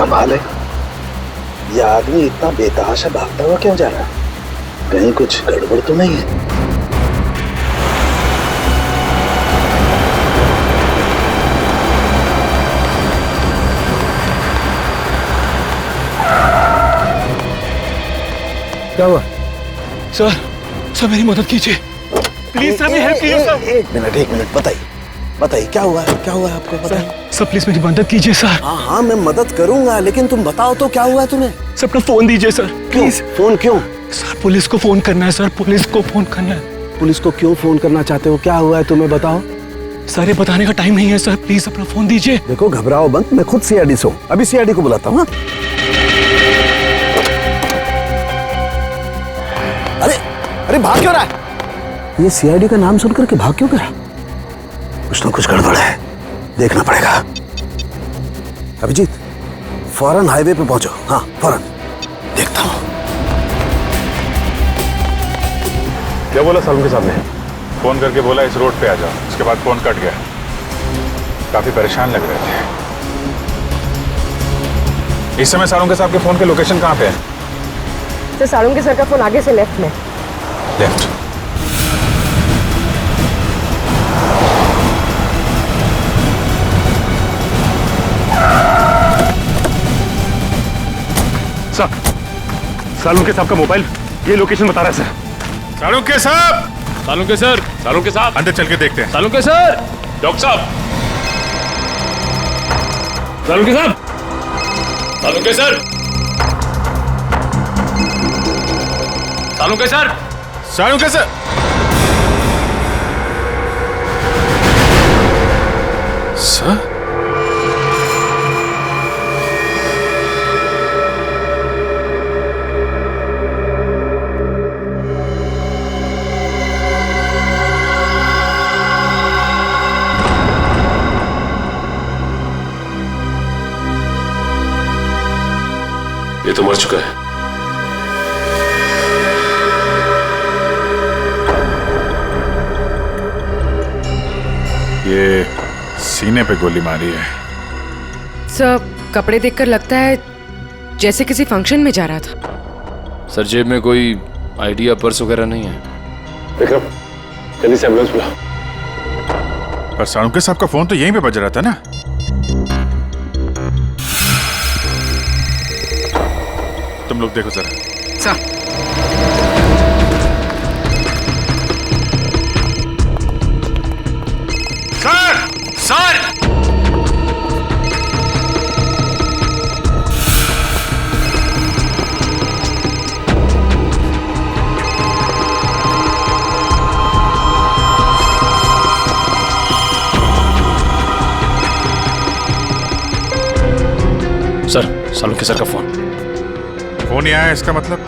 कमाल है, ये आदमी इतना बेतहाशा भागता हुआ क्यों जा रहा है? कहीं कुछ गड़बड़ तो नहीं है? क्या हुआ? सर मेरी मदद कीजिए प्लीज सर, मेरी हेल्प कीजिए सर। एक मिनट बताइए क्या हुआ है आपको? बताइए सर प्लीज मेरी मदद कीजिए सर। हाँ मैं मदद करूंगा, लेकिन तुम बताओ तो क्या हुआ है तुम्हें? सर अपना फोन दीजिए सर प्लीज। फोन क्यों? सर पुलिस को फोन करना है सर, पुलिस को फोन करना है। पुलिस को क्यों फोन करना चाहते हो? क्या हुआ है तुम्हें, बताओ। सर ये बताने का टाइम नहीं है सर, प्लीज अपना फोन दीजिए। देखो घबराओ मत, मैं खुद सीआईडी से हूँ, अभी सीआईडी को बुलाता हूँ। अरे भाग क्यों रहा है? ये सीआईडी का नाम सुनकर के भाग क्यों रहा? कुछ ना कुछ गड़बड़ है, देखना पड़ेगा। अभिजीत फौरन हाईवे पे पहुंचो। हाँ फौरन, देखता हूँ। क्या बोला सालुंके के सामने? फोन करके बोला इस रोड पे आ जाओ, उसके बाद फोन कट गया। काफी परेशान लग रहे थे। इस समय सालुंके साहब के फोन के लोकेशन कहाँ पे है? सर सालुंके सर का फोन आगे से लेफ्ट में। लेफ्ट। सर सालुंके साहब का मोबाइल ये लोकेशन बता रहा है सर। सालुंके साहब! सालुंके साहब अंदर चल के देखते हैं। सालुंके सर! डॉक्टर साहब! सालुंके साहब! Salunke sir! Salunke sir! Salunke sir! Sir? ये तो मर चुका है। ये सीने पे गोली मारी है। सर कपड़े देखकर लगता है जैसे किसी फंक्शन में जा रहा था। सर जेब में कोई आईडी या पर्स वगैरह नहीं है। विक्रम जल्दी से एम्बुलेंस बुला। पर सालुंके साहब का फोन तो यहीं पे बज रहा था ना? तुम लोग देखो जरा। Sir sir! Sir Salunke sir का फोन फोन ही आया, इसका मतलब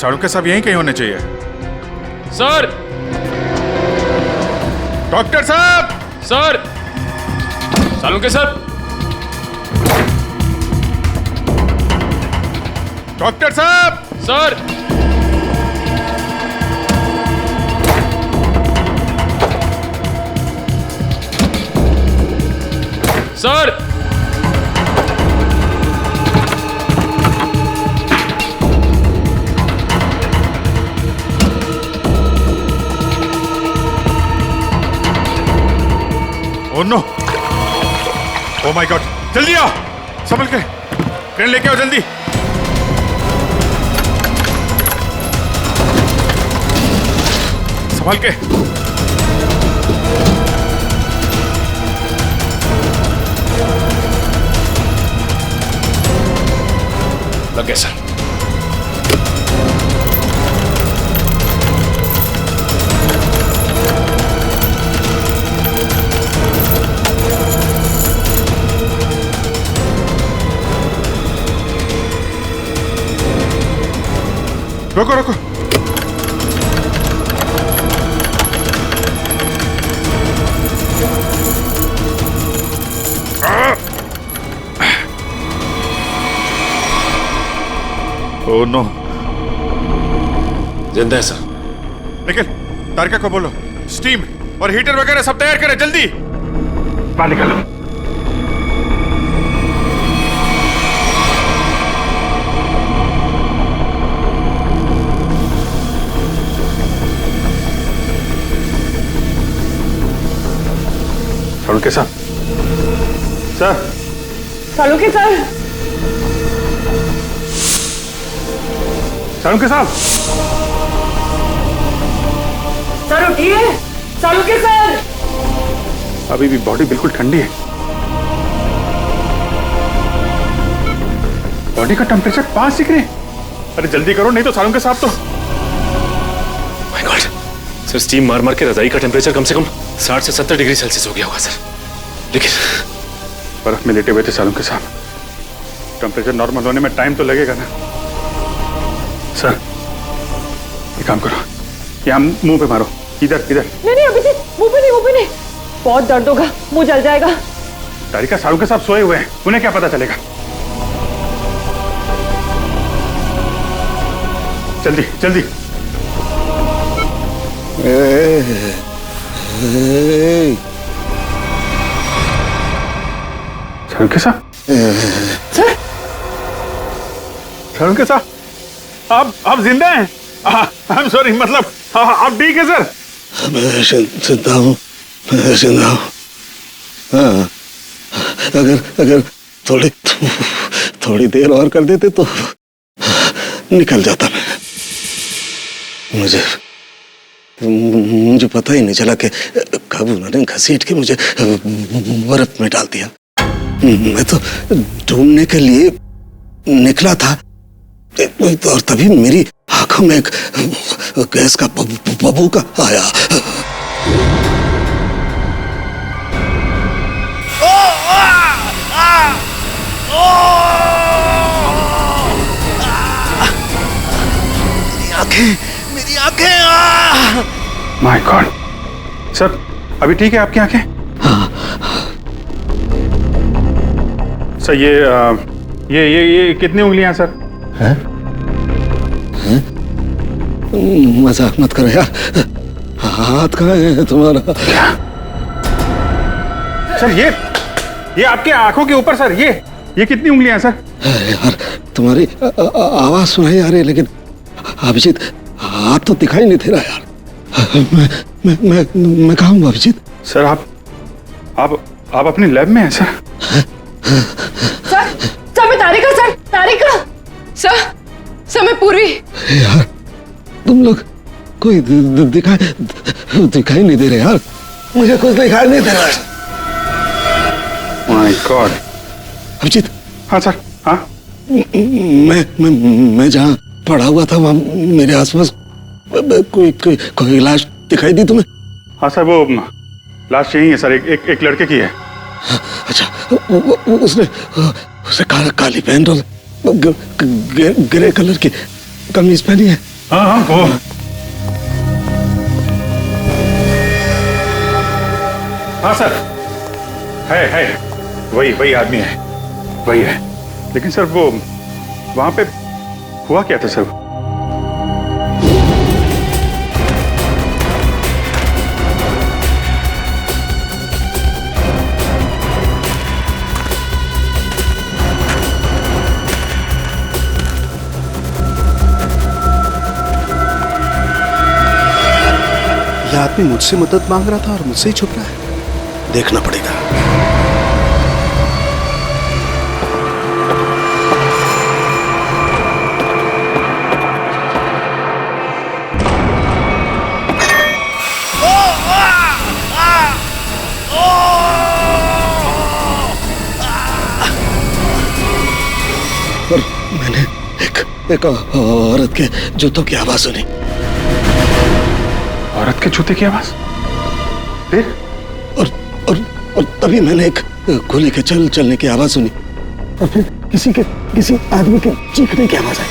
सालुंके साहब यहीं कहीं होने चाहिए। सर! डॉक्टर साहब! सर! सालुंके सर! डॉक्टर साहब! Sir! Sir! Oh no! Oh my god! जल्दी आओ, संभल के, ट्रेन लेके आओ जल्दी। संभल के। लग गया सर। रोको रोको। Oh no! जिंदा है सर। निखिल, तारिका को बोलो स्टीम और हीटर वगैरह सब तैयार करें जल्दी। बाहर निकालो। सालुंके साहब, सर, सालुंके सर, सालुंके साहब, सर उठिए, सालुंके सर। अभी भी बॉडी बिल्कुल ठंडी है। बॉडी का टेम्परेचर 5 डिग्री। अरे जल्दी करो, नहीं तो सालुंके साहब तो। माय गॉड सर, स्टीम मार मार के रजाई का टेम्परेचर कम से कम 60 से 70 डिग्री सेल्सियस हो गया होगा सर। लेकिन बर्फ में लेटे हुए थे सालुंके साहब, टेम्परेचर नॉर्मल होने में टाइम तो लगेगा ना। सर एक काम करो, यहाँ मुंह पे मारो, इधर इधर। नहीं अभी मुंह पे नहीं, बहुत दर्द होगा, मुंह जल जाएगा। तारिका, सालुंके साहब सोए हुए हैं, उन्हें क्या पता चलेगा। जल्दी जल्दी। सालुंके साहब, सर, सालुंके साहब, आप जिंदा हैं? आई एम सॉरी, मतलब आप ठीक है सर? मैं जिंदा हूँ, मैं जिंदा हूँ। हाँ, अगर थोड़ी देर और कर देते तो निकल जाता मैं। मुझे पता ही नहीं चला कि कब उन्होंने घसीट के मुझे बर्फ में डाल दिया। मैं तो ढूंढने के लिए निकला था और तभी मेरी आंखों में एक गैस का बबूका आया। मेरी आंखें। माय गॉड सर, अभी ठीक है आपकी आंखें? सर ये कितनी उंगलियां सर? हैं? मजाक मत करो यार, हाथ कहाँ है तुम्हारा? सर ये आपके आंखों के ऊपर सर, ये कितनी उंगलियां सर? यार तुम्हारी आवाज सुनाई आ रही है, लेकिन अभिजीत हाथ तो दिखाई नहीं दे रहा यार। मैं कहाँ हूँ अभिजीत? सर आप अपनी लैब में हैं सर? सर मैं तारिका। सर मैं पूर्वी। यार तुम लोग कोई दिखाई नहीं दे रहे यार, मुझे कुछ दिखाई नहीं दे रहा है। My god. अभिजीत। हाँ सर, हाँ। मैं जहाँ पड़ा हुआ था वहाँ मेरे आसपास कोई लाश दिखाई दी तुम्हें? हाँ सर, वो लाश यही है सर, एक लड़के की है। अच्छा, उसने काली पैंट और ग्रे कलर की कमीज पहनी है। हाँ वो हाँ सर, है वही आदमी है, वही है। लेकिन सर वो वहां पे हुआ क्या था सर? यह आदमी मुझसे मदद मांग रहा था और मुझसे ही छुप रहा है, देखना पड़ेगा। और मैंने एक औरत के जूतों की आवाज सुनी। औरत के जूते की आवाज? फिर? और तभी मैंने एक गोली के चलने की आवाज सुनी, और फिर किसी आदमी के चीखने की आवाज आई।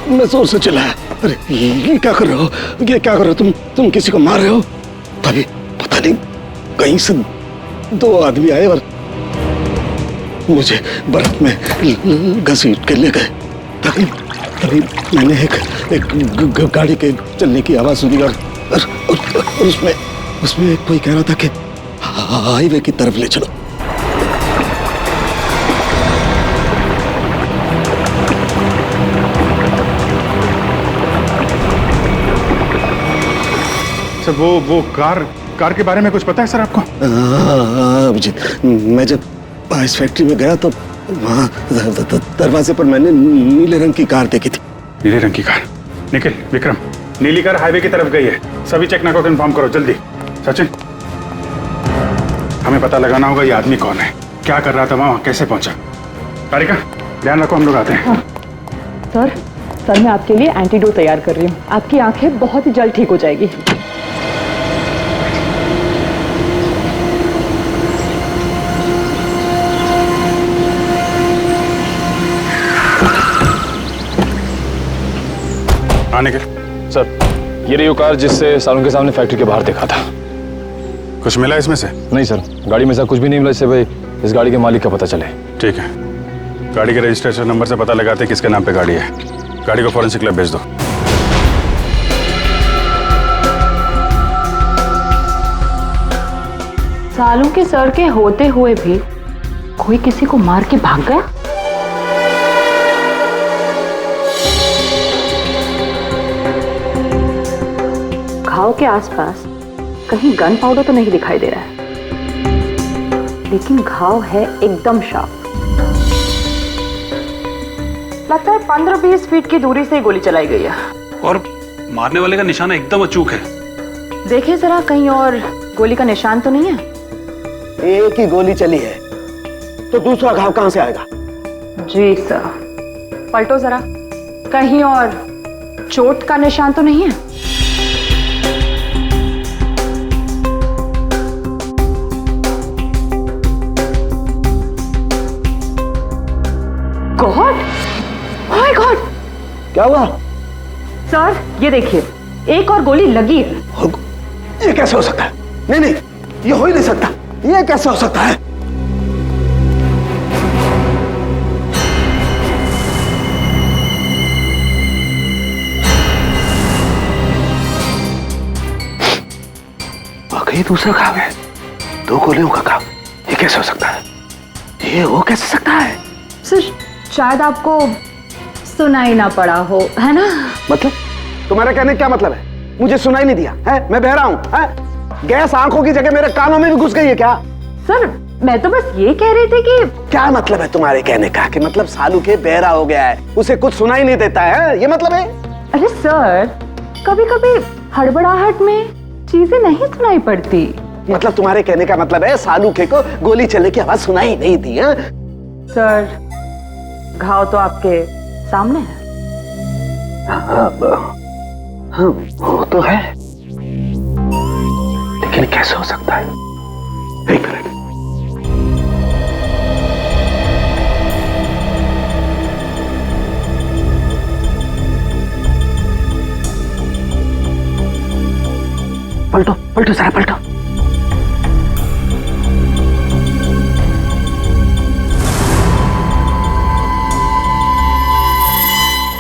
मैं जोर से चिल्लाया, अरे ये क्या कर रहे हो, ये क्या कर रहे हो तुम किसी को मार रहे हो? तभी पता नहीं कहीं से दो आदमी आए और मुझे बर्फ में घसीट के ले गए। तभी मैंने एक गाड़ी के चलने की आवाज सुनी और उसमें कोई कह रहा था कि हाईवे की तरफ ले चलो। सर वो कार के बारे में कुछ पता है सर आपको? अभिजीत, मैं जब बाइस फैक्ट्री में गया तो वहाँ दरवाजे पर मैंने नीले रंग की कार देखी थी। नीले रंग की कार? निखिल, विक्रम, नीली कार हाईवे की तरफ गई है। सभी चेकना को इन्फॉर्म करो जल्दी। सचिन, हमें पता लगाना होगा ये आदमी कौन है, क्या कर रहा था वहां, कैसे पहुंचा। कारिका, ध्यान रखो, हम लोग आते हैं। हाँ। सर मैं आपके लिए एंटीडोट तैयार कर रही हूँ। आपकी आंखें बहुत ही जल्द ठीक हो जाएगी। आने के सर, ये रही वो कार जिससे सालों के सामने फैक्ट्री के बाहर देखा था। कुछ मिला इसमें से? नहीं सर, गाड़ी में से कुछ भी नहीं मिला, इससे भाई इस गाड़ी के मालिक का पता चले। ठीक है, गाड़ी के रजिस्ट्रेशन नंबर से पता लगाते हैं किसके नाम पे गाड़ी है। गाड़ी को फॉरेंसिक लैब भेज दो। सालों के सर के होते हुए भी कोई किसी को मार के भाग गया। घाव के आसपास कहीं गन पाउडर तो नहीं दिखाई दे रहा है, लेकिन घाव है एकदम शार्प। लगता है 15-20 फीट की दूरी से गोली चलाई गई है। और मारने वाले का निशाना एकदम अचूक है। देखिए जरा, कहीं और गोली का निशान तो नहीं है? एक ही गोली चली है तो दूसरा घाव कहां से आएगा? जी सर, पलटो जरा, कहीं और चोट का निशान तो नहीं है? गॉड, ओह माय गॉड, क्या हुआ? सर ये देखिए, एक और गोली लगी है। ये कैसे हो सकता है? नहीं नहीं, ये हो ही नहीं सकता। ये कैसे हो सकता है? वाकई दूसरा घाव है, 2 गोलियों का घाव। ये कैसे हो सकता है? ये हो कैसे सकता है? सर शायद आपको सुनाई ना पड़ा हो, है ना? मतलब तुम्हारा कहने का क्या मतलब है? मुझे सुनाई नहीं दिया है? मैं बहरा हूं है? गैस आंखों की जगह मेरे कानों में भी घुस गई है क्या? सर मैं तो बस ये कह रही थी कि क्या मतलब है तुम्हारे कहने का? कि मतलब सालू के बहरा हो गया है, उसे कुछ सुनाई नहीं देता है, ये मतलब है? अरे सर, कभी कभी हड़बड़ाहट में चीजें नहीं सुनाई पड़ती। मतलब तुम्हारे कहने का मतलब है सालू के को गोली चलने की आवाज सुनाई नहीं दी है? सर घाव तो आपके सामने है। हाँ, वो तो है, लेकिन कैसे हो सकता है? एक मिनट। पलटो पलटो जरा, पलटो।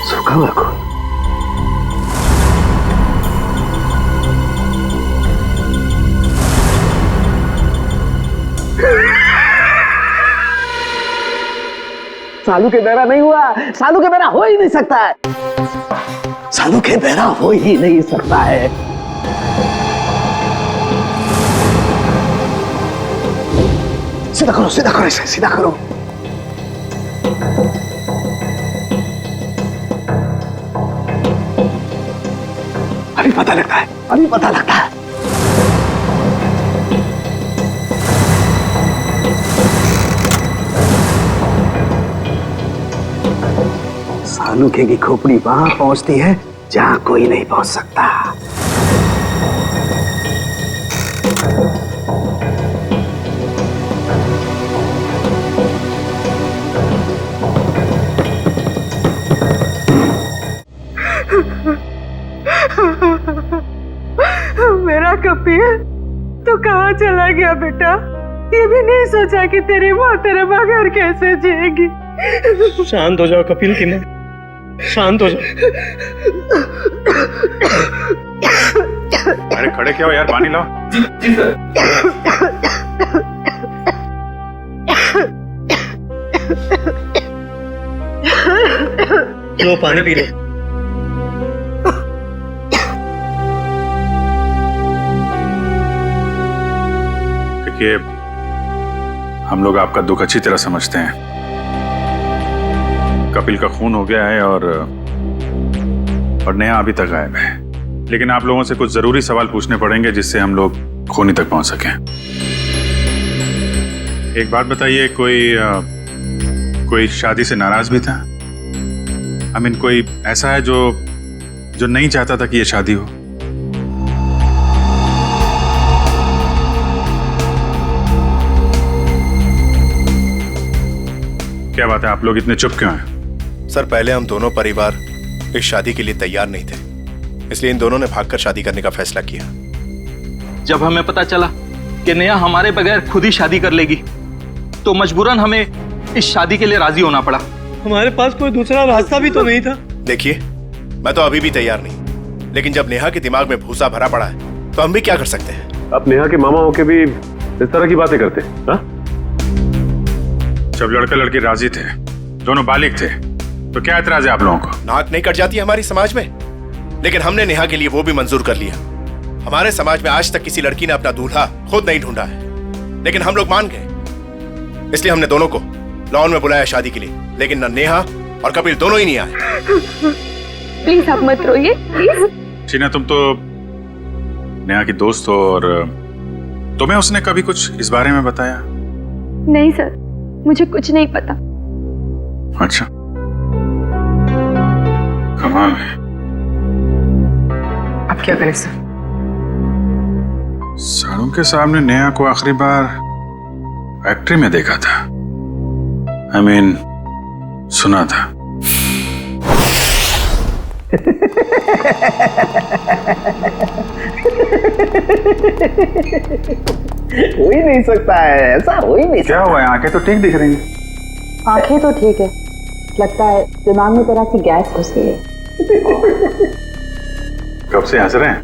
सूखा हुआ खून। सालू के बहरा नहीं हुआ, सालू के बहरा हो ही नहीं सकता है, सालू के बहरा हो ही नहीं सकता है। सीधा करो, सीधा करो, इसे सीधा करो। अभी पता लगता है, अभी पता लगता है। सालू के की खोपड़ी वहां पहुंचती है जहां कोई नहीं पहुंच सकता। मेरा कपिल, तू कहाँ चला गया बेटा? ये भी नहीं सोचा कि तेरी माँ तेरे बगैर कैसे जिएगी। शांत हो जाओ कपिल की माँ, शांत हो जाओ। अरे खड़े क्या हो यार, पानी लाओ। जी सर। लो पानी पी लो। देखिए, हम लोग आपका दुख अच्छी तरह समझते हैं। कपिल का खून हो गया है और नेहा अभी तक गायब है। लेकिन आप लोगों से कुछ जरूरी सवाल पूछने पड़ेंगे जिससे हम लोग खूनी तक पहुंच सकें। एक बात बताइए, कोई शादी से नाराज भी था? आई मीन, कोई ऐसा है जो नहीं चाहता था कि ये शादी हो? क्या बात है, आप लोग इतने चुप क्यों हैं? सर, पहले हम दोनों परिवार इस शादी के लिए तैयार नहीं थे, इसलिए इन दोनों ने भागकर शादी करने का फैसला किया। जब हमें पता चला कि नेहा हमारे बगैर खुद ही शादी कर लेगी, तो मजबूरन हमें इस शादी के लिए राजी होना पड़ा। हमारे पास कोई दूसरा रास्ता भी तो नहीं था। देखिए, मैं तो अभी भी तैयार नहीं, लेकिन जब नेहा के दिमाग में भूसा भरा पड़ा है तो हम भी क्या कर सकते हैं? आप नेहा के मामा होके भी इस तरह की बातें करते हैं? हाँ? जब लड़का लड़की राजी थे, दोनों बालिग थे, तो क्या एतराज है आप लोगों को? नाक नहीं कट जाती हमारी समाज में? लेकिन हमने नेहा के लिए वो भी मंजूर कर लिया। हमारे समाज में आज तक किसी लड़की ने अपना दूल्हा खुद नहीं ढूंढा है, लेकिन हम लोग मान गए, इसलिए हमने दोनों को लॉन में बुलाया शादी के लिए। लेकिन न नेहा और कपिल दोनों ही नहीं आए। प्लीज आप मत रोइए, प्लीज। शीना, तुम तो नेहा की दोस्त हो, और तुम्हें उसने कभी कुछ इस बारे में बताया? नहीं सर, मुझे कुछ नहीं पता। अच्छा, कमाल है। अब क्या करें सर? सालों के सामने नेहा को आखिरी बार फैक्ट्री में देखा था। आई मीन, सुना था। हो ही नहीं सकता है, ऐसा हो ही नहीं। क्या हुआ है? आंखें तो ठीक दिख रही हैं। आंखें तो ठीक है, लगता है दिमाग में तरह की गैस घुस गई है। कब से हंस रहे हैं?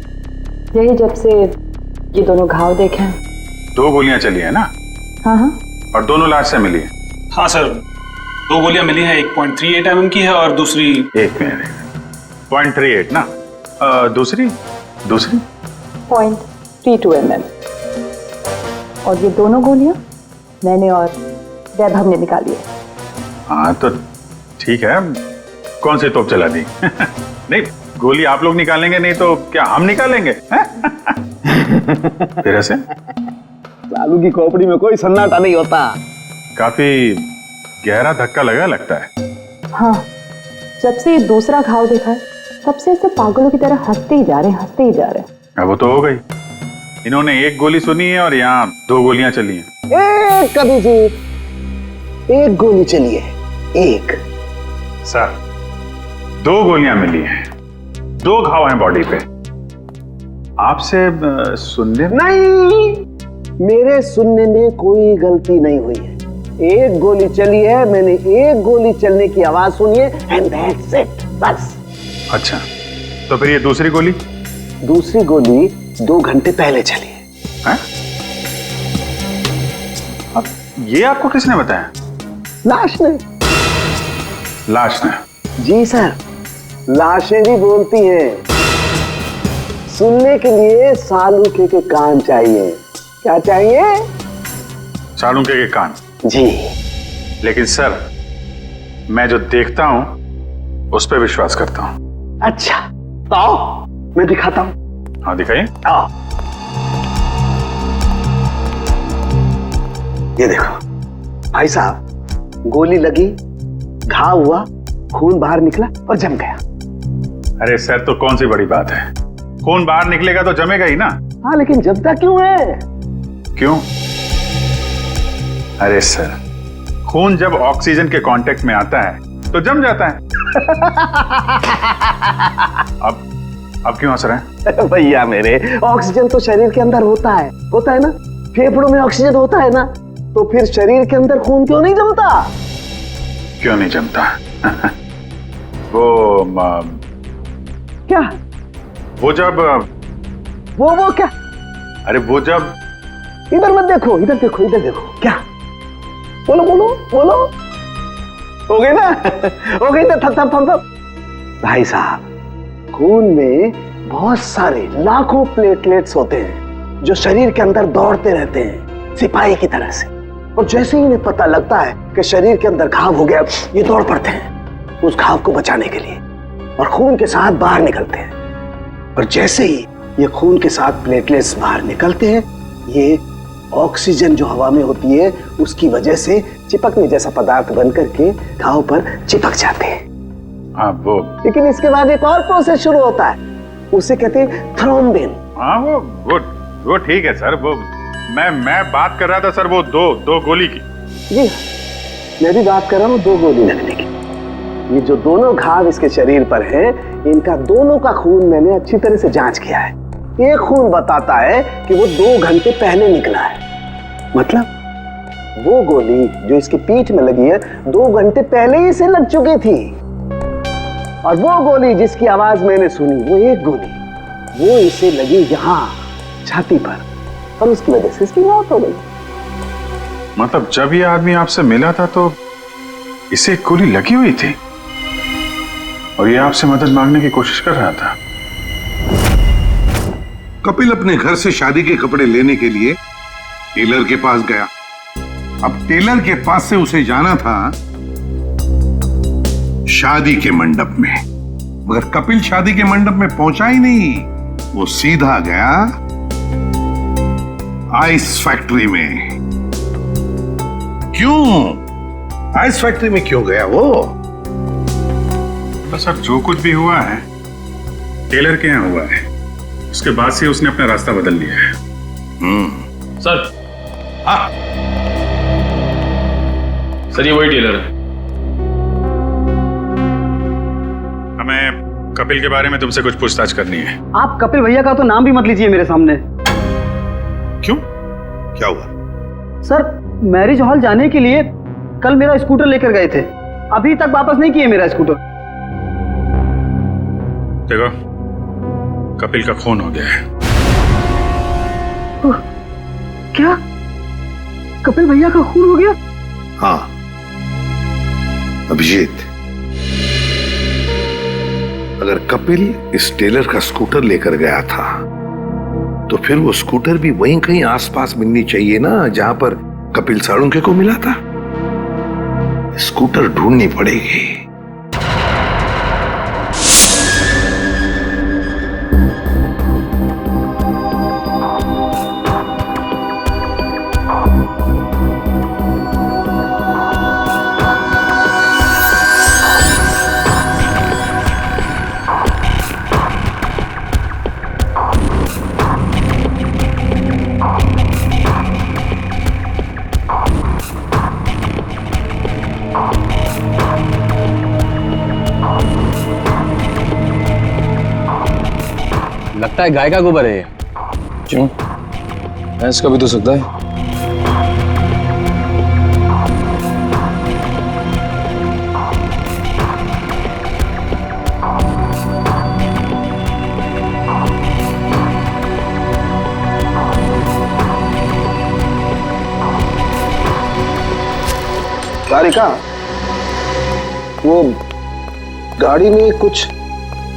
यही जब से ये दोनों घाव देखे हैं। 2 गोलियां चली है ना? हाँ हाँ। और दोनों लाश से मिली है? हाँ सर, 2 गोलियां मिली हैं। 1.38 mm की है और दूसरी 0.38 ना? दूसरी 0.32 mm। और ये दोनों गोलियां मैंने और वैभव ने निकाली है। हाँ तो ठीक है, कौन सी तोप चला दी? नहीं, गोली आप लोग निकालेंगे नहीं तो क्या हम निकालेंगे? फिर ऐसे लालू की खोपड़ी में कोई सन्नाटा नहीं होता। काफी गहरा धक्का लगा लगता है। हाँ, जब से ये दूसरा घाव देखा है तब से ऐसे पागलों की तरह हंसते ही जा रहे हैं, हंसते ही जा रहे हैं। अब वो तो हो गई, इन्होंने 1 गोली सुनी है और यहाँ 2 गोलियां चली हैं। कभी जी 1 गोली चली है, 1। सर, 2 गोलियां मिली हैं, 2 घाव हैं बॉडी पे। आपसे सुनने नहीं, मेरे सुनने में कोई गलती नहीं हुई है। 1 गोली चली है, मैंने 1 गोली चलने की आवाज सुनी है, एंड दैट्स इट, बस। अच्छा, तो फिर ये दूसरी गोली? दूसरी गोली 2 घंटे पहले चली है। हैं? अब ये आपको किसने बताया? लाश ने। लाश ने? जी सर, लाशें भी बोलती हैं। सुनने के लिए सालूके के कान चाहिए। क्या चाहिए? सालूके के कान? जी। लेकिन सर, मैं जो देखता हूं उस पर विश्वास करता हूं। अच्छा, तो आओ मैं दिखाता हूं। हाँ, दिखाइए। आओ, ये देखो भाई साहब, गोली लगी, घाव हुआ, खून बाहर निकला और जम गया। अरे सर, तो कौन सी बड़ी बात है? खून बाहर निकलेगा तो जमेगा ही ना। हाँ, लेकिन जमता क्यों है? क्यों? अरे सर, खून जब ऑक्सीजन के कांटेक्ट में आता है तो जम जाता है। अब क्यों हंस रहे हैं? भैया मेरे, ऑक्सीजन तो शरीर के अंदर होता है ना? फेफड़ों में ऑक्सीजन होता है ना, तो फिर शरीर के अंदर खून क्यों नहीं जमता? क्यों नहीं जमता? वो क्या? वो जब वो क्या? अरे वो जब, इधर मत देखो, इधर देखो, इधर देखो। क्या? बोलो बोलो बोलो। हो गई ना? हो गई ना? थप। भाई साहब, खून में बहुत सारे लाखों प्लेटलेट्स होते हैं जो शरीर के अंदर दौड़ते रहते हैं, सिपाही की तरह से। और जैसे ही इन्हें पता लगता है कि शरीर के अंदर घाव हो गया, ये दौड़ पड़ते हैं उस घाव को बचाने के लिए और खून के साथ बाहर निकलते हैं। और जैसे ही ये खून के साथ प्लेटलेट्स बाहर निकलते हैं, ये ऑक्सीजन जो हवा में होती है उसकी वजह से चिपकने जैसा पदार्थ बन करके घाव पर चिपक जाते हैं। हाँ वो, लेकिन इसके बाद एक और प्रोसेस शुरू होता है, उसे कहते हैं थ्रोम्बिन। हाँ वो ठीक है सर। वो मैं बात कर रहा था सर, वो दो गोली की। जी मैं भी बात कर रहा हूँ 2 गोली लगने की। ये जो दोनों घाव इसके शरीर पर हैं, इनका दोनों का खून मैंने अच्छी तरह से जांच किया है। एक खून बताता है कि वो 2 घंटे पहले निकला है। मतलब वो गोली जो इसकी पीठ में लगी है 2 घंटे पहले ही इसे लग चुकी थी। और वो गोली जिसकी आवाज मैंने सुनी, वो एक गोली वो इसे लगी यहाँ छाती पर, और उसकी वजह से इसकी मौत हो गई। मतलब जब ये आदमी आपसे मिला था तो इसे एक गोली लगी हुई थी और ये आपसे मदद मांगने की कोशिश कर रहा था। कपिल अपने घर से शादी के कपड़े लेने के लिए टेलर के पास गया। अब टेलर के पास से उसे जाना था शादी के मंडप में, मगर कपिल शादी के मंडप में पहुंचा ही नहीं। वो सीधा गया आइस फैक्ट्री में। क्यों आइस फैक्ट्री में क्यों गया वो? तो सर जो कुछ भी हुआ है टेलर के यहाँ हुआ है, उसके बाद से उसने अपना रास्ता बदल लिया है। सर। हाँ सर ये वही टेलर है। हमें कपिल के बारे में तुमसे कुछ पूछताछ करनी है। आप कपिल भैया का तो नाम भी मत लीजिए मेरे सामने। क्यों, क्या हुआ? सर मैरिज हॉल जाने के लिए कल मेरा स्कूटर लेकर गए थे, अभी तक वापस नहीं किए मेरा स्कूटर। देखो कपिल का खून हो गया है। क्या कपिल भैया का खून हो गया? हाँ अभिजीत, अगर कपिल इस टेलर का स्कूटर लेकर गया था तो फिर वो स्कूटर भी वहीं कहीं आसपास मिलनी चाहिए ना जहां पर कपिल साळुंखे को मिला था। स्कूटर ढूंढनी पड़ेगी। लगता है गाय का गोबर है ये। क्यों? भैंस का भी तो सकता है। तारिका, वो गाड़ी में कुछ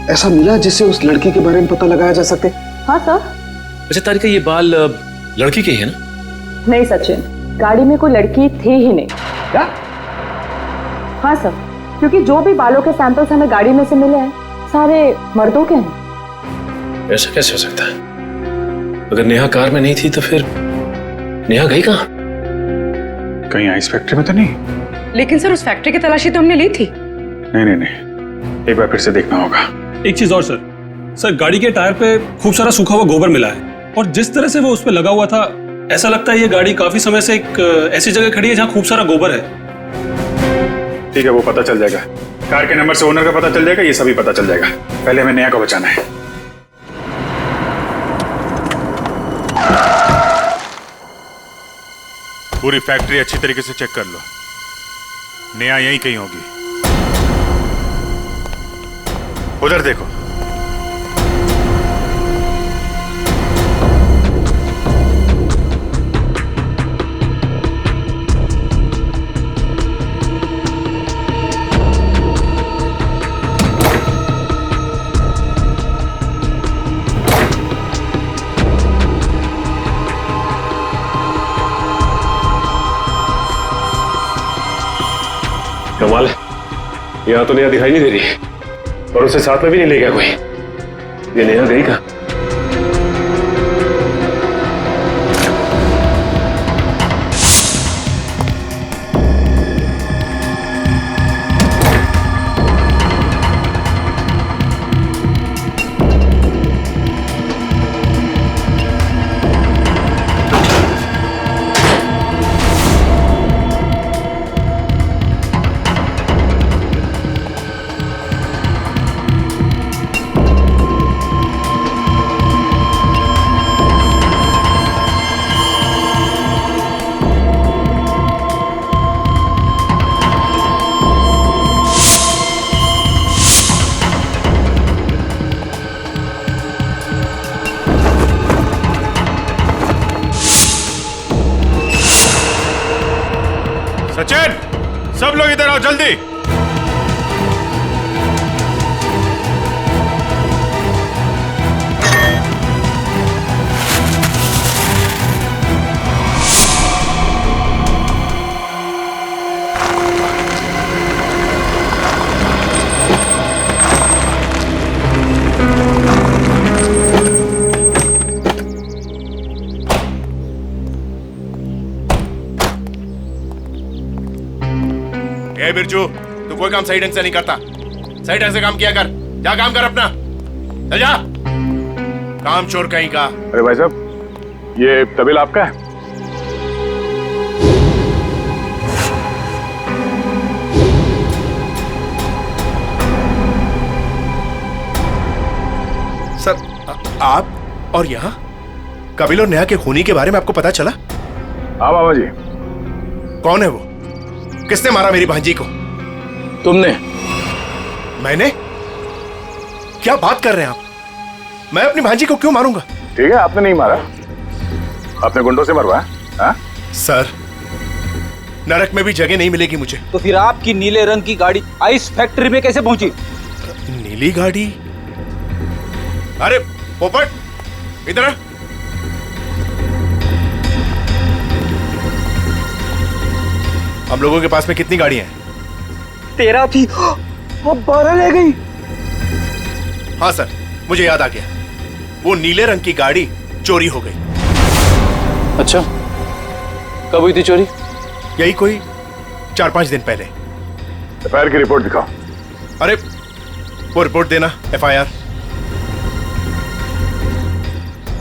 ऐसा मिला जिससे उस लड़की के बारे में पता लगाया जा सके? हाँ सर। अच्छा तारिका, ये बाल लड़की के हैं ना? नहीं सचिन, गाड़ी में कोई लड़की थी ही नहीं। क्या? हाँ सर, क्योंकि जो भी बालों के सैंपल्स हमें गाड़ी में से मिले हैं सारे मर्दों के हैं। ऐसा कैसे हो सकता है? अगर नेहा कार में नहीं थी तो फिर नेहा गई कहाँ? कहीं आइस फैक्ट्री में तो नहीं? लेकिन सर उस फैक्ट्री की तलाशी तो हमने ली थी। नहीं, एक बार फिर से देखना होगा। एक चीज और सर, गाड़ी के टायर पे खूब सारा सूखा हुआ गोबर मिला है और जिस तरह से वो उस पे लगा हुआ था, ऐसा लगता है ये गाड़ी काफी समय से एक ऐसी जगह खड़ी है जहाँ खूब सारा गोबर है। ठीक है, वो पता चल जाएगा। कार के नंबर से ओनर का पता चल जाएगा, ये सभी पता चल जाएगा। पहले हमें नेहा को बचाना है। पूरी फैक्ट्री अच्छी तरीके से चेक कर लो, नेहा यहीं कहीं होगी। उधर देखो। यहाँ तो नेहा दिखाई नहीं दे रही और उसे साथ में भी नहीं ले गया कोई। ये नेहा गई कहाँ? सचिन, सब लोग इधर आओ जल्दी। ए बिरजू, तू कोई काम सही ढंग से नहीं करता। सही ढंग से काम किया कर। जा काम कर अपना, चल जा। काम चोर कहीं का। अरे भाई साहब, ये तबेल आपका है? सर, आप और यहाँ कपिल और नेहा के खूनी के बारे में आपको पता चला? हाँ मामा जी। कौन है वो? किसने मारा मेरी भांजी को? तुमने। मैंने? क्या बात कर रहे हैं आप? मैं अपनी भांजी को क्यों मारूंगा? ठीक है, आपने नहीं मारा, आपने गुंडों से मरवाया। हाँ? सर, नरक में भी जगह नहीं मिलेगी मुझे। तो फिर आपकी नीले रंग की गाड़ी आइस फैक्ट्री में कैसे पहुंची? नीली गाड़ी? अरे पोपट, इधर आ। हम लोगों के पास में कितनी गाड़ियां हैं? 13 थी, अब 12 रह गई। हाँ सर, मुझे याद आ गया। वो नीले रंग की गाड़ी चोरी हो गई। अच्छा, कब हुई थी चोरी? यही कोई 4-5 दिन पहले। एफआईआर की रिपोर्ट दिखाओ। अरे वो रिपोर्ट देना, एफआईआर।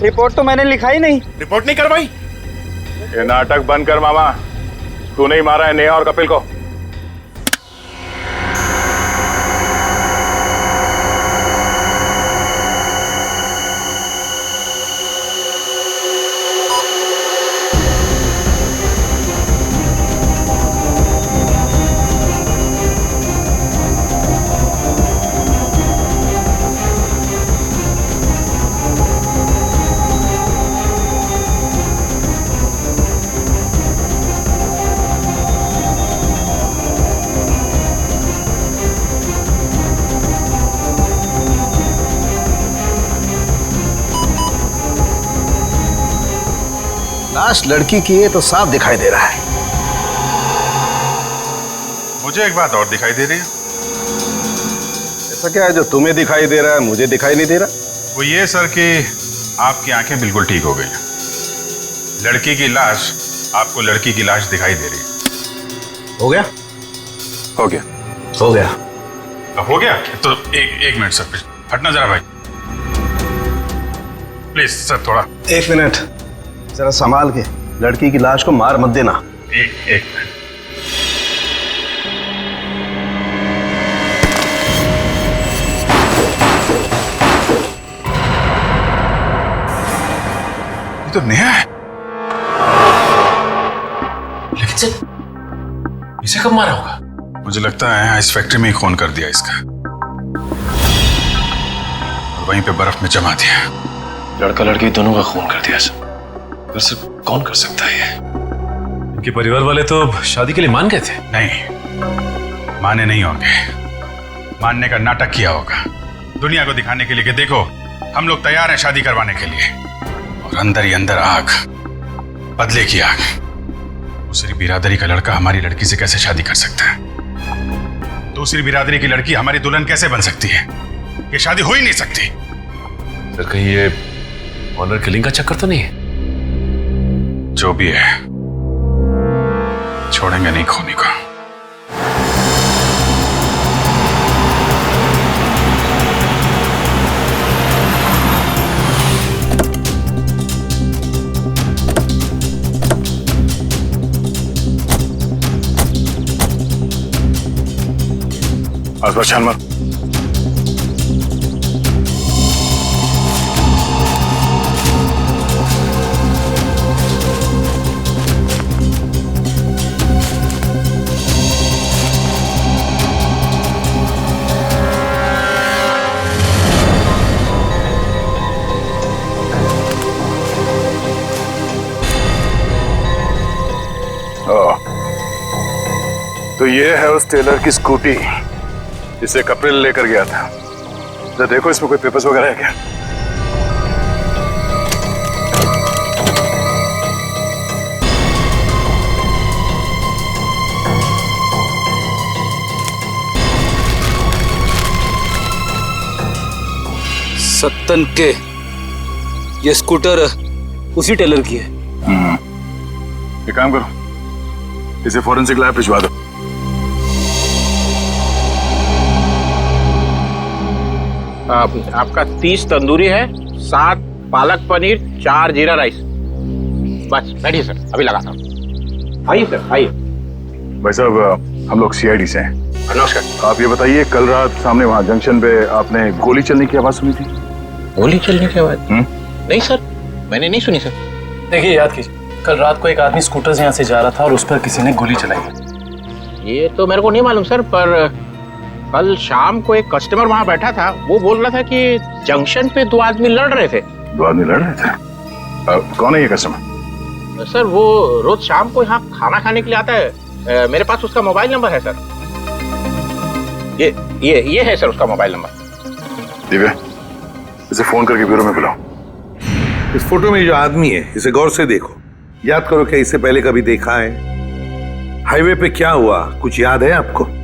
रिपोर्ट तो मैंने लिखा ही नहीं। रिपोर्ट नहीं करवाई? ये नाटक बंद कर मामा। तू नहीं मारा है नेहा और कपिल को? लाश लड़की की है तो साफ दिखाई दे रहा है। मुझे एक बात और दिखाई दे रही है। ऐसा क्या है जो तुम्हें दिखाई दे रहा है मुझे दिखाई नहीं दे रहा? वो ये सर कि आपकी आंखें बिल्कुल ठीक हो गई हैं। लड़की की लाश आपको लड़की की लाश दिखाई दे रही है। हो गया? हो गया। हो गया। अब हो गया तो एक मिनट सर, हटना जरा भाई, प्लीज सर, थोड़ा। 1 मिनट, जरा संभाल के। लड़की की लाश को मार मत देना। एक मिनट। ये तो नेहा है। लेकिन सर, इसे कब मारा होगा? मुझे लगता है इस फैक्ट्री में ही खून कर दिया इसका, और वहीं पे बर्फ में जमा दिया। लड़का लड़की दोनों का खून कर दिया सर। पर सर, कौन कर सकता है ये? इनके परिवार वाले तो शादी के लिए मान गए थे। नहीं, माने नहीं होंगे। मानने का नाटक किया होगा दुनिया को दिखाने के लिए कि देखो हम लोग तैयार हैं शादी करवाने के लिए, और अंदर ही अंदर आग, बदले की आग। दूसरी बिरादरी का लड़का हमारी लड़की से कैसे शादी कर सकता है? दूसरी बिरादरी की लड़की हमारी दुल्हन कैसे बन सकती है? ये शादी हो ही नहीं सकती। सर कहीं ये ऑनर किलिंग का चक्कर तो नहीं है? जो भी है, छोड़ेंगे नहीं खोनी को। आसपास छान मार। तो ये है उस टेलर की स्कूटी जिसे कपिल लेकर गया था। जरा देखो इसमें कोई पेपर्स वगैरह है क्या? सत्तन के ये स्कूटर उसी टेलर की है। एक काम करो, इसे फोरेंसिक लैब भिजवा दो। आपका 30 तंदूरी है, 7 पालक पनीर, 4 जीरा राइस। बस बैठिए सर, अभी लगाता हूँ। आइए सर, आइए। भाई साहब, हम लोग सीआईडी से हैं। नमस्कार। आप ये बताइए, कल रात सामने वहाँ जंक्शन पे आपने गोली चलने की आवाज सुनी थी? गोली चलने की आवाज? नहीं सर, मैंने नहीं सुनी सर। देखिए, याद कीजिए, कल रात को एक आदमी स्कूटर से यहाँ से जा रहा था और उस पर किसी ने गोली चलाई। ये तो मेरे को नहीं मालूम सर, पर कल शाम को एक कस्टमर वहाँ बैठा था, वो बोल रहा था कि जंक्शन पे 2 आदमी लड़ रहे थे। 2 आदमी लड़ रहे थे? कौन है ये कस्टमर? सर वो रोज शाम को यहाँ खाना खाने के लिए आता है। मेरे पास उसका मोबाइल नंबर है सर। ये है सर उसका मोबाइल नंबर। दिव्या, इसे फोन करके ब्यूरो में बुलाओ। इस फोटो में जो आदमी है, इसे गौर से देखो। याद करो, क्या इससे पहले कभी देखा है? हाईवे पे क्या हुआ, कुछ याद है आपको?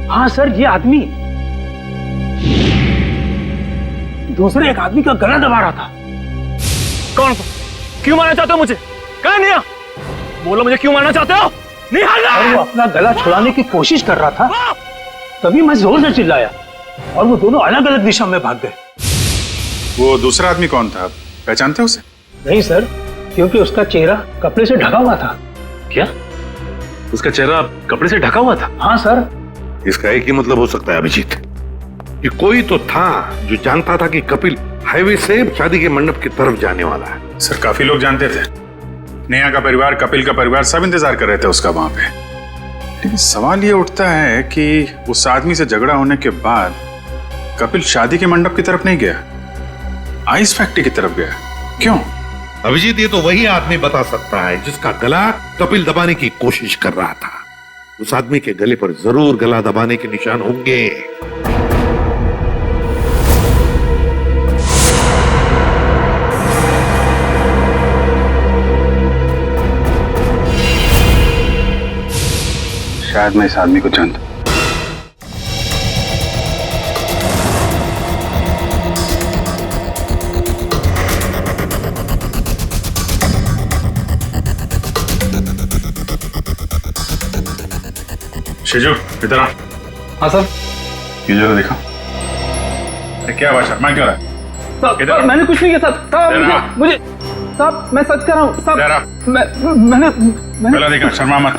हाँ सर, ये आदमी दूसरे एक आदमी का गला दबा रहा था। कौन? क्यों मारना चाहते हो मुझे? कहाँ निया? बोलो, मुझे क्यों मारना चाहते हो? और वो अपना गला छुड़ाने की कोशिश कर रहा था, तभी मैं जोर से चिल्लाया और वो दोनों अलग अलग दिशा में भाग गए। वो दूसरा आदमी कौन था, पहचानते हो उसे? नहीं सर, क्योंकि उसका चेहरा कपड़े से ढका हुआ था। क्या? उसका चेहरा कपड़े से ढका हुआ था? हाँ सर। इसका एक ही मतलब हो सकता है अभिजीत, कि कोई तो था जो जानता था कि कपिल हाईवे से शादी के मंडप की तरफ जाने वाला है। सर काफी लोग जानते थे। नेहा का परिवार, कपिल का परिवार, सब इंतजार कर रहे थे उसका वहां पे। लेकिन सवाल ये उठता है कि उस आदमी से झगड़ा होने के बाद कपिल शादी के मंडप की तरफ नहीं गया, आइस फैक्ट्री की तरफ गया। क्यों? अभिजीत, ये तो वही आदमी बता सकता है जिसका गला कपिल दबाने की कोशिश कर रहा था। उस आदमी के गले पर जरूर गला दबाने के निशान होंगे। शायद मैं इस आदमी को जानता हूं। शिजू, इधर आ। हाँ सर। ये जरा देखो। अरे क्या बात, शर्मा क्यों रहा है? साहब, मैंने कुछ नहीं किया साहब। मुझे साहब, मैं सच कह रहा हूँ साहब। मैंने पहला देखा, शर्मा मत।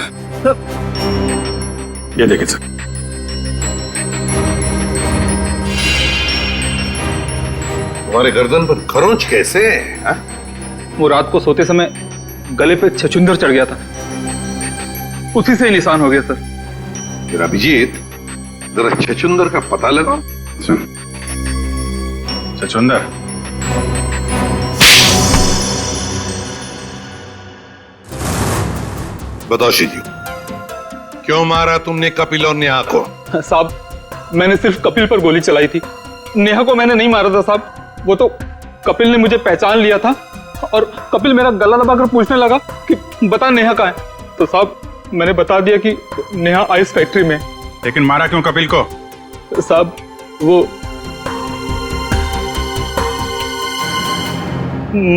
ये देखे सर, तुम्हारे गर्दन पर खरोंच कैसे? वो रात को सोते समय गले पे छछूंदर चढ़ गया था, उसी से निशान हो गया सर। फिर अभिजीत, जरा छछूंदर का पता लगाओ। सुन, छछूंदर बताओ शिजू, क्यों मारा तुमने कपिल और नेहा को? साहब, मैंने सिर्फ कपिल पर गोली चलाई थी, नेहा को मैंने नहीं मारा था साहब। वो तो कपिल ने मुझे पहचान लिया था और कपिल मेरा गला दबाकर पूछने लगा कि बता नेहा कहाँ है। तो साहब, मैंने बता दिया कि नेहा आइस फैक्ट्री में। लेकिन मारा क्यों कपिल को? साहब वो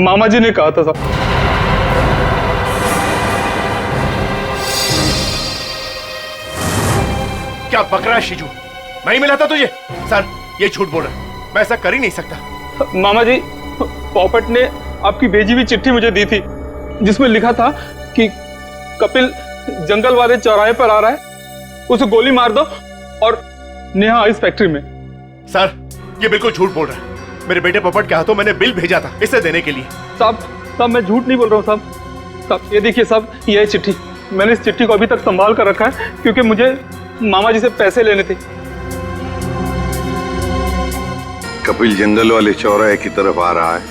मामा जी ने कहा था साहब। क्या बक रहा है शिजू? नहीं मिला था तुझे? सर ये झूठ बोल रहा है, मैं ऐसा कर ही नहीं सकता। मामा जी, पॉपट ने आपकी भेजी हुई चिट्ठी मुझे दी थी जिसमें लिखा था कि कपिल जंगल वाले चौराहे पर आ रहा है, उसे गोली मार दो और नेहा आइस फैक्ट्री में। सर ये बिल्कुल झूठ बोल रहा है। मेरे बेटे पॉपट के हाथों मैंने बिल भेजा था इसे देने के लिए। साहब मैं झूठ नहीं बोल रहा हूँ साहब। ये देखिए साहब, ये चिट्ठी, मैंने इस चिट्ठी को अभी तक संभाल कर रखा है क्योंकि मुझे मामा जी से पैसे लेने थे। कपिल जंगल वाले चौराहे की तरफ आ रहा है,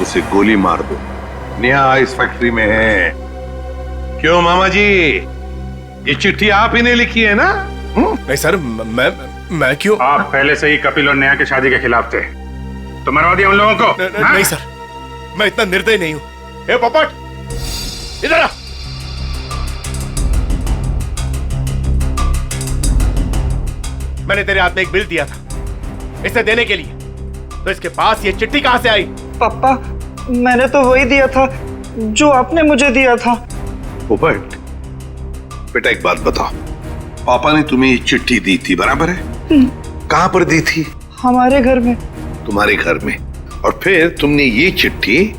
उसे गोली मार दो। नेहा आइस फैक्ट्री में है। क्यों मामा जी, ये चिट्ठी आप ही ने लिखी है ना? नहीं सर, मैं क्यों? आप पहले से ही कपिल और नेहा की शादी के खिलाफ थे, तो मरवा दिया उन लोगों को। नहीं सर, मैं इतना निर्दयी नहीं हूं। ए पोपट इधर आ। मैंने तेरे हाथ में एक बिल दिया था इसे देने के लिए, तो इसके पास ये चिट्ठी कहां से आई? पापा मैंने तो वही दिया था जो आपने मुझे दिया था। पोपट बेटा एक बात बताओ, पापा ने तुम्हें ये चिट्ठी दी थी बराबर है? कहां पर दी थी? हमारे घर में। तुम्हारे घर में? और फिर तुमने ये चिट्ठी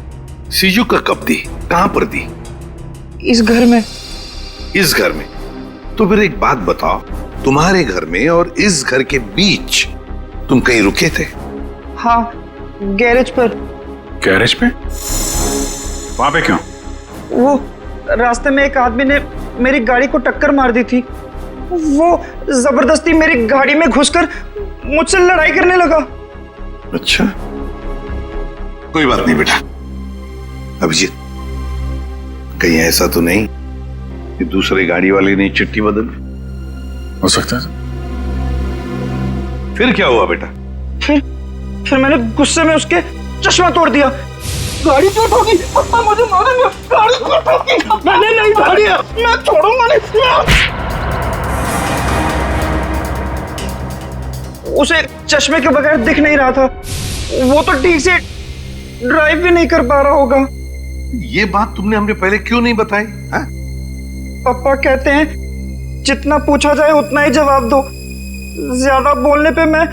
सीजू का कब दी, कहां पर दी? इस घर में। इस घर में? तो फिर एक बात बताओ, तुम्हारे घर में और इस घर के बीच तुम कहीं रुके थे? हाँ, गैरेज पर। गैरेज पे? वहां पे क्यों? वो रास्ते में एक आदमी ने मेरी गाड़ी को टक्कर मार दी थी। वो जबरदस्ती मेरी गाड़ी में घुसकर मुझसे लड़ाई करने लगा। अच्छा, कोई बात नहीं बेटा। अभिजीत, कहीं ऐसा तो नहीं कि दूसरे गाड़ी वाले ने चिट्ठी बदल? हो सकता है। फिर क्या हुआ बेटा? फिर मैंने गुस्से में उसके चश्मा तोड़ दिया। गाड़ी क्यों ठोकी? पापा मुझे मारेंगे। गाड़ी क्यों ठोकी? मैंने नहीं मारी है, मैं छोड़ूंगा नहीं। उसे चश्मे के बगैर दिख नहीं रहा था, वो तो ठीक से ड्राइव भी नहीं कर पा रहा होगा। ये बात तुमने हमें पहले क्यों नहीं बताई? पापा कहते हैं जितना पूछा जाए उतना ही जवाब दो, ज्यादा बोलने पे मैं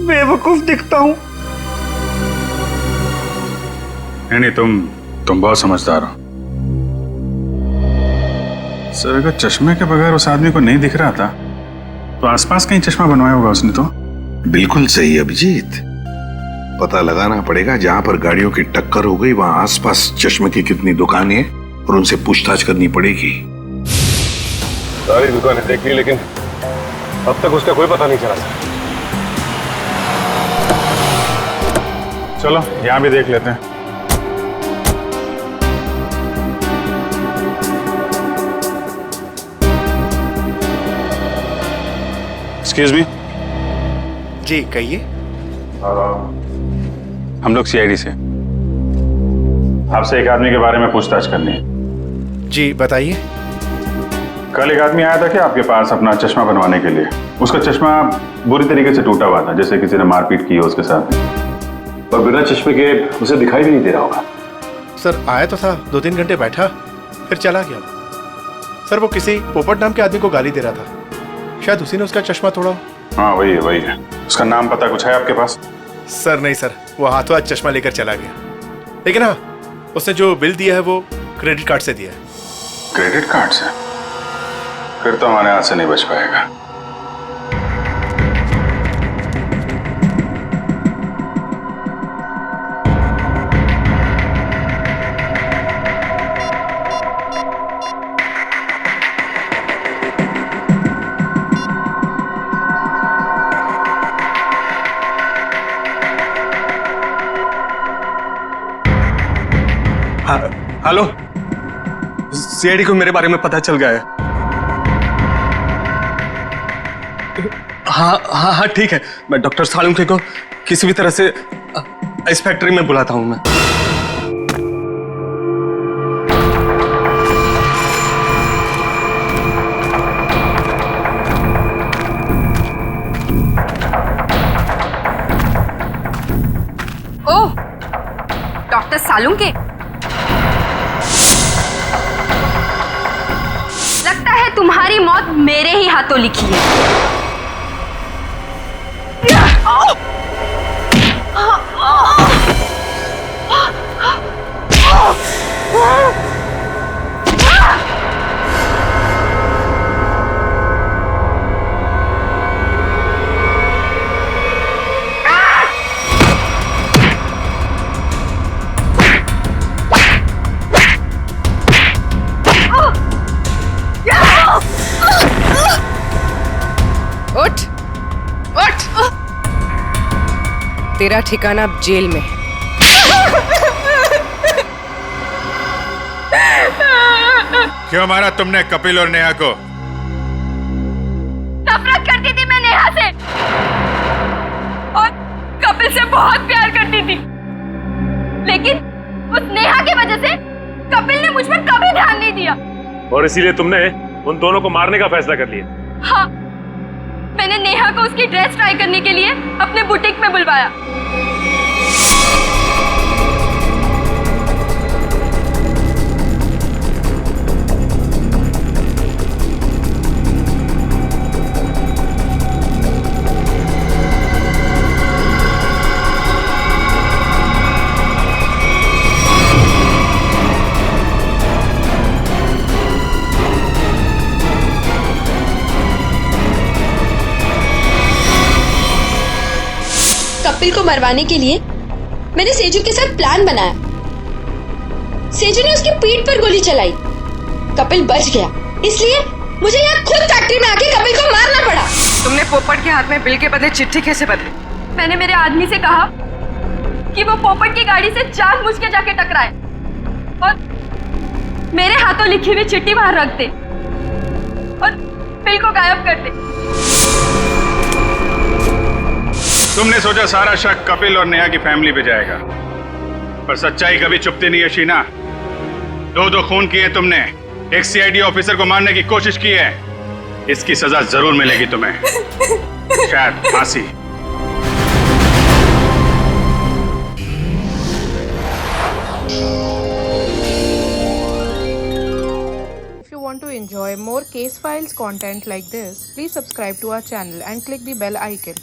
बेवकूफ दिखता हूं। नहीं, तुम बहुत समझदार हो सर। अगर चश्मे के बगैर उस आदमी को नहीं दिख रहा था तो आसपास कहीं चश्मा बनवाया होगा उसने। तो बिल्कुल सही अभिजीत, पता लगाना पड़ेगा जहां पर गाड़ियों की टक्कर हो गई वहां आसपास चश्मे की कितनी दुकानें हैं और उनसे पूछताछ करनी पड़ेगी। सारी दुकानें देख ली लेकिन अब तक उसका कोई पता नहीं चला। चलो यहां भी देख लेते हैं। Excuse me. जी कहिए। हम लोग सीआईडी से, आपसे एक आदमी के बारे में पूछताछ करनी है। जी बताइए। कल एक आदमी आया था कि आपके पास अपना चश्मा बनवाने के लिए। उसका चश्मा बुरी तरीके से टूटा हुआ था, जैसे किसी ने मारपीट की हो उसके साथ, और बिना चश्मे के उसे दिखाई भी नहीं दे रहा होगा। सर आया तो था, 2-3 घंटे बैठा फिर चला गया। सर वो किसी पोपट नाम के आदमी को गाली दे रहा था, शायद उसी ने उसका चश्मा तोड़ा। हाँ वही है। उसका नाम पता कुछ है आपके पास? सर नहीं सर, वो हाथों हाथ चश्मा लेकर चला गया। लेकिन हाँ, उसने जो बिल दिया है वो क्रेडिट कार्ड से दिया है। क्रेडिट कार्ड से? फिर तो हमारे हाथ से नहीं बच पाएगा। हेलो, सीआईडी को मेरे बारे में पता चल गया है। हाँ ठीक है, मैं डॉक्टर सालुंखे को किसी भी तरह से इस फैक्ट्री में बुलाता हूं मैं। सालों के। लगता है तुम्हारी मौत मेरे ही हाथों लिखी है। उठ, उठ। तेरा ठिकाना अब जेल में है। क्यों मारा तुमने कपिल और नेहा को? नफरत करती थी मैं नेहा से और कपिल से बहुत प्यार करती थी, लेकिन उस नेहा की वजह से कपिल ने मुझ पर कभी ध्यान नहीं दिया। और इसीलिए तुमने उन दोनों को मारने का फैसला कर लिया। हाँ, मैंने नेहा को उसकी ड्रेस ट्राई करने के लिए अपने बुटीक में बुलवाया। कपिल को मरवाने के लिए मैंने सेजू के साथ प्लान बनाया। सेजू ने उसकी पीठ पर गोली चलाई, कपिल बच गया, इसलिए मुझे यहाँ खुद फैक्ट्री में आके कपिल को मारना पड़ा। तुमने पोपट के हाथ में बिल के बदले चिट्ठी कैसे बदली? मैंने मेरे आदमी से कहा कि वो पोपट की गाड़ी से जानबूझ के जाके टकराए और मेरे हाथों लिखी हुई चिट्ठी बाहर रख दे और बिल को गायब कर दे। तुमने सोचा सारा शक कपिल और नेहा की फैमिली पे जाएगा, पर सच्चाई कभी छुपती नहीं है शीना। दो खून किए तुमने, एक सीआईडी ऑफिसर को मारने की कोशिश की है। इसकी सजा जरूर मिलेगी तुम्हें, शायद फांसी। If you want to enjoy more case files content like this, please subscribe to our channel and click the bell icon.